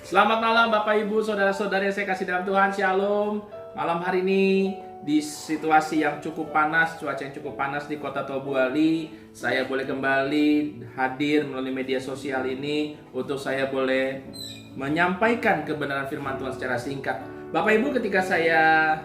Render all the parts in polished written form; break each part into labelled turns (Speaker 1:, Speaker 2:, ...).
Speaker 1: Selamat malam Bapak Ibu, Saudara-saudara yang saya kasih dalam Tuhan, Shalom. Malam hari ini di situasi yang cukup panas, cuaca yang cukup panas di kota Tobuali, saya boleh kembali hadir melalui media sosial ini untuk saya boleh menyampaikan kebenaran firman Tuhan secara singkat. Bapak Ibu, ketika saya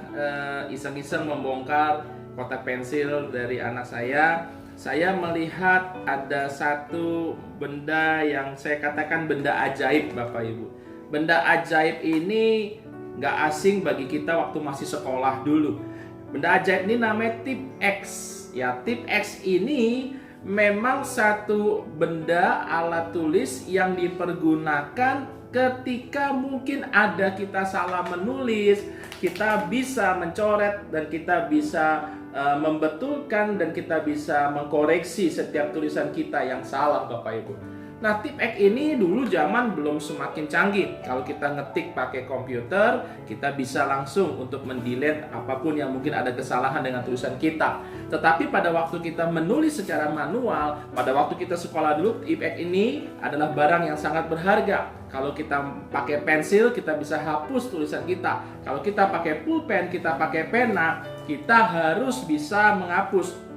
Speaker 1: iseng-iseng membongkar kotak pensil dari anak saya melihat ada satu benda yang saya katakan benda ajaib, Bapak Ibu. Benda ajaib ini nggak asing bagi kita waktu masih sekolah dulu. Benda ajaib ini namanya tip X. Ya, tip X ini memang satu benda alat tulis yang dipergunakan ketika mungkin ada kita salah menulis, kita bisa mencoret dan kita bisa membetulkan dan kita bisa mengkoreksi setiap tulisan kita yang salah, Bapak Ibu. Nah, tip X ini dulu zaman belum semakin canggih. Kalau kita ngetik pakai komputer, kita bisa langsung untuk mendelete apapun yang mungkin ada kesalahan dengan tulisan kita. Tetapi pada waktu kita menulis secara manual, pada waktu kita sekolah dulu, tip X ini adalah barang yang sangat berharga. Kalau kita pakai pensil, kita bisa hapus tulisan kita. Kalau kita pakai pulpen, kita pakai pena, kita harus bisa menghapus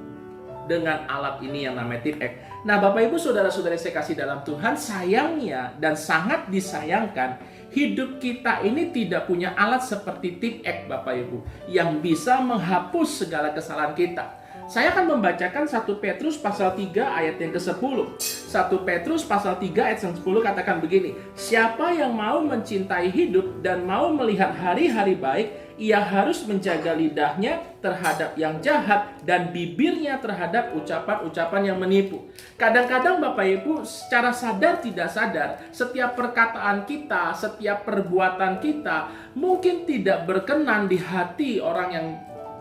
Speaker 1: dengan alat ini yang namanya tip X. Nah, Bapak Ibu, Saudara-saudara saya kasih dalam Tuhan, sayangnya dan sangat disayangkan, hidup kita ini tidak punya alat seperti tip X, Bapak Ibu, yang bisa menghapus segala kesalahan kita. Saya akan membacakan 1 Petrus pasal 3 ayat yang ke-10. 1 Petrus pasal 3 ayat yang 10 katakan begini, siapa yang mau mencintai hidup dan mau melihat hari-hari baik, ia harus menjaga lidahnya terhadap yang jahat dan bibirnya terhadap ucapan-ucapan yang menipu. Kadang-kadang Bapak Ibu, secara sadar tidak sadar, setiap perkataan kita, setiap perbuatan kita mungkin tidak berkenan di hati orang yang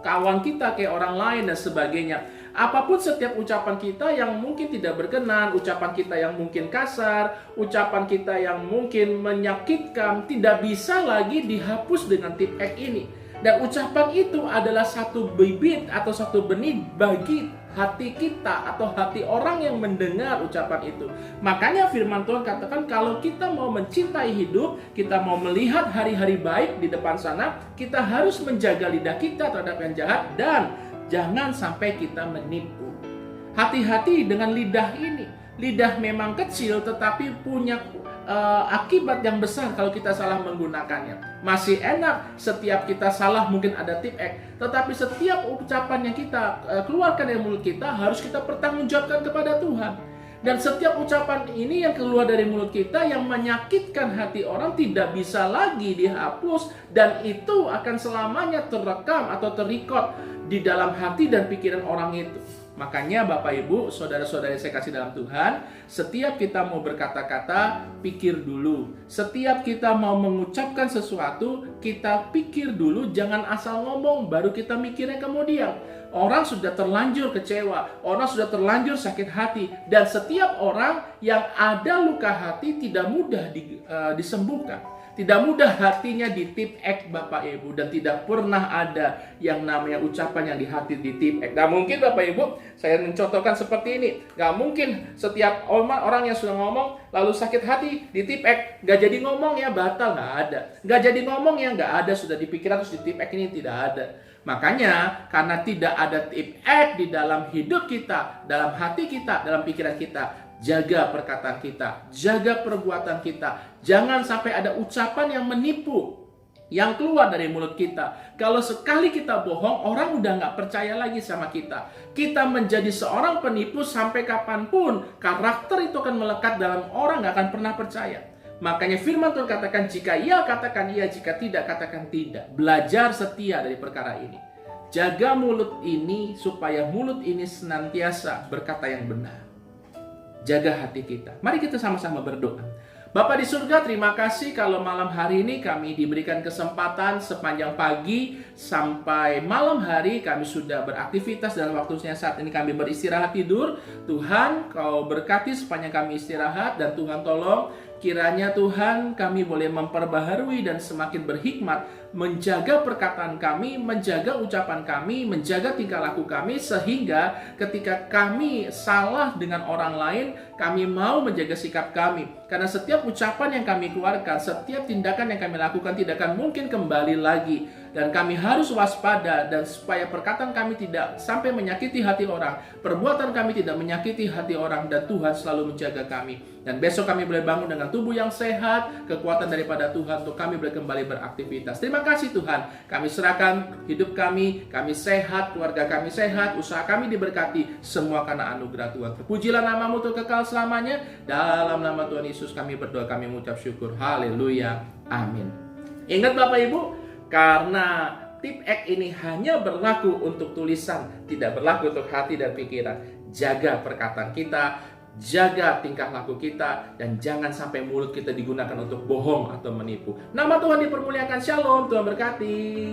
Speaker 1: kawan kita, kayak orang lain dan sebagainya. Apapun setiap ucapan kita yang mungkin tidak berkenan, ucapan kita yang mungkin kasar, ucapan kita yang mungkin menyakitkan, tidak bisa lagi dihapus dengan tip X ini. Dan ucapan itu adalah satu bibit atau satu benih bagi hati kita atau hati orang yang mendengar ucapan itu. Makanya firman Tuhan katakan kalau kita mau mencintai hidup, kita mau melihat hari-hari baik di depan sana, kita harus menjaga lidah kita terhadap yang jahat dan jangan sampai kita menipu. Hati-hati dengan lidah ini. Lidah memang kecil tetapi punya akibat yang besar kalau kita salah menggunakannya. Masih enak setiap kita salah mungkin ada tip X, tetapi setiap ucapan yang kita keluarkan dari mulut kita harus kita pertanggungjawabkan kepada Tuhan. Dan setiap ucapan ini yang keluar dari mulut kita yang menyakitkan hati orang tidak bisa lagi dihapus, dan itu akan selamanya terekam atau terrecord di dalam hati dan pikiran orang itu. Makanya Bapak Ibu, Saudara-saudara saya kasih dalam Tuhan, setiap kita mau berkata-kata, pikir dulu. Setiap kita mau mengucapkan sesuatu, kita pikir dulu, jangan asal ngomong, baru kita mikirnya kemudian. Orang sudah terlanjur kecewa, orang sudah terlanjur sakit hati, dan setiap orang yang ada luka hati tidak mudah disembuhkan. Tidak mudah hatinya di tip X, Bapak Ibu, dan tidak pernah ada yang namanya ucapan yang di hati di tip X. Gak mungkin Bapak Ibu, saya mencontohkan seperti ini. Gak mungkin setiap orang yang sudah ngomong lalu sakit hati di tip X, gak jadi ngomong ya, batal, gak ada. Gak jadi ngomong ya, gak ada, sudah dipikiran terus di tip X ini tidak ada. Makanya karena tidak ada tip X di dalam hidup kita, dalam hati kita, dalam pikiran kita, jaga perkataan kita, jaga perbuatan kita. Jangan sampai ada ucapan yang menipu yang keluar dari mulut kita. Kalau sekali kita bohong, orang udah gak percaya lagi sama kita. Kita menjadi seorang penipu sampai kapanpun, karakter itu akan melekat dalam orang, gak akan pernah percaya. Makanya firman Tuhan katakan, jika iya katakan iya, jika tidak katakan tidak. Belajar setia dari perkara ini. Jaga mulut ini supaya mulut ini senantiasa berkata yang benar. Jaga hati kita. Mari kita sama-sama berdoa. Bapa di surga, terima kasih kalau malam hari ini kami diberikan kesempatan sepanjang pagi sampai malam hari kami sudah beraktivitas, dan waktunya saat ini kami beristirahat tidur. Tuhan, Kau berkati sepanjang kami istirahat, dan Tuhan tolong Kiranya Tuhan kami boleh memperbaharui dan semakin berhikmat menjaga perkataan kami, menjaga ucapan kami, menjaga tingkah laku kami, sehingga ketika kami salah dengan orang lain, kami mau menjaga sikap kami. Karena setiap ucapan yang kami keluarkan, setiap tindakan yang kami lakukan tidak akan mungkin kembali lagi. Dan kami harus waspada, dan supaya perkataan kami tidak sampai menyakiti hati orang, perbuatan kami tidak menyakiti hati orang, dan Tuhan selalu menjaga kami. Dan besok kami boleh bangun dengan tubuh yang sehat, kekuatan daripada Tuhan untuk kami boleh kembali beraktivitas. Terima kasih Tuhan, kami serahkan hidup kami sehat, keluarga kami sehat, usaha kami diberkati, semua karena anugerah Tuhan. Terpujilah namamu untuk kekal selamanya. Dalam nama Tuhan Yesus kami berdoa, kami mengucap syukur. Haleluya, amin. Ingat Bapak Ibu, karena tip X ini hanya berlaku untuk tulisan, tidak berlaku untuk hati dan pikiran. Jaga perkataan kita, jaga tingkah laku kita, dan jangan sampai mulut kita digunakan untuk bohong atau menipu. Nama Tuhan dipermuliakan. Shalom, Tuhan berkati.